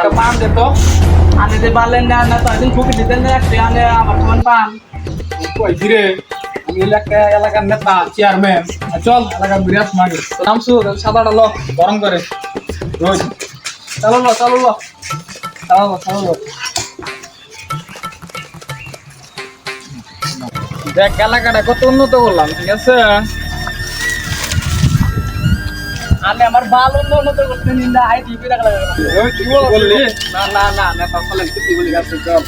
একটা পান দে তো আনে যে বালেন না না তো একদিন ফুকি দিতেন না একটা আনে আমার ফোন পান কই ধীরে আমি এলাকার নেতা চেয়ারম্যান চল এলাকার বিরাট মাগে নামছু সাদাটা লো গরম করে রোজ চলো দেখ এলাকাটা কত উন্নত করলাম ঠিক আছে আমি আমার বাল উন্নত করতে নিন্দা আই টিপি রাখা লাগে তুই বললি না নেতা চলেন তুই বলি গাছ চল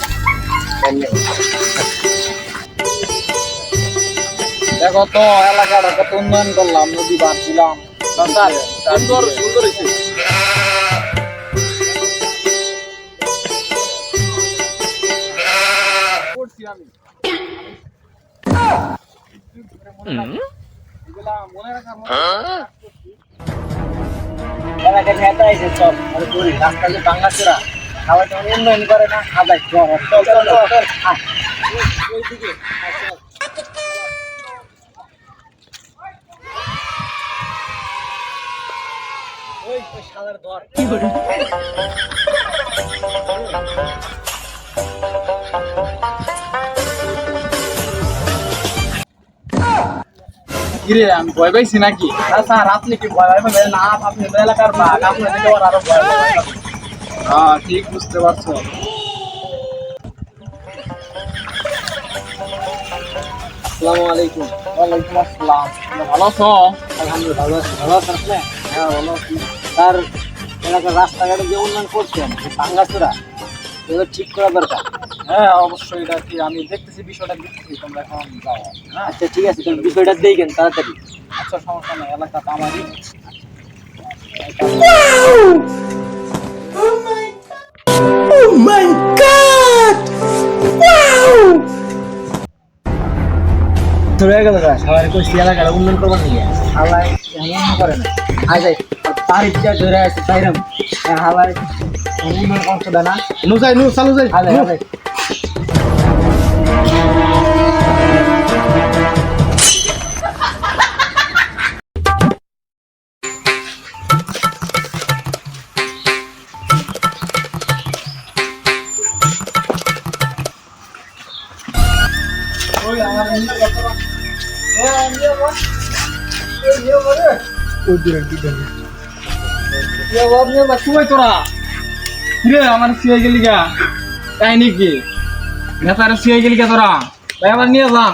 দেখো তো এলাকাটা কত উন্নয়ন করলাম নদী বাঁধ দিলাম সুন্দর হয়েছে মনে রাখার এলাকার নেতা এসে চল রাস্তা যে বাংলা চোরা সবাই তো উন্নয়ন করে না আদায় চল ওইদিকে ওই শালার ধর কি করে কিরে আমি ভয় পাইছি নাকি স্যার আপনি কি ভয় পাইবেন না আপনি এলাকার বাঘ আপনার দিকে আরো ভয় পাবেন হ্যাঁ ঠিক বুঝতে পারছো আসসালামু আলাইকুম ওয়ালাইকুম আসসালাম ভালো আছো আলহামদুলিল্লাহ ভালো আছেন আপনি হ্যাঁ ভালো আছি স্যার এলাকার রাস্তাঘাটে যে উন্নয়ন করছেন ভাঙ্গাচোরা এগুলো ঠিক করা দরকার হ্যাঁ অবশ্যই এটা কি আমি দেখতেছি বিষয়টা দেখতেছি তোমরা এখন যাও হ্যাঁ আচ্ছা ঠিক আছে তুমি বিষয়টা দেখেন তাড়াতাড়ি আচ্ছা সমস্যা নেই এলাকাটা আমারই Oh my God! Wow! ধরে গেল সবাই কইছি এলাকাটা উন্নয়ন করবার নিয়ে হালাই এমন করে না আজ তার ইচ্ছা ধরে আছে তাইরাম হালাই উন্নয়ন করতে দেয় না নু চালু যাই হালাই ওই আমার নিয়ে কথা আমার সিয়ে গেলি গা তাই নাকি নেতার সিয়ে গেলি গা তোরা ভাই আমার নিয়ে যা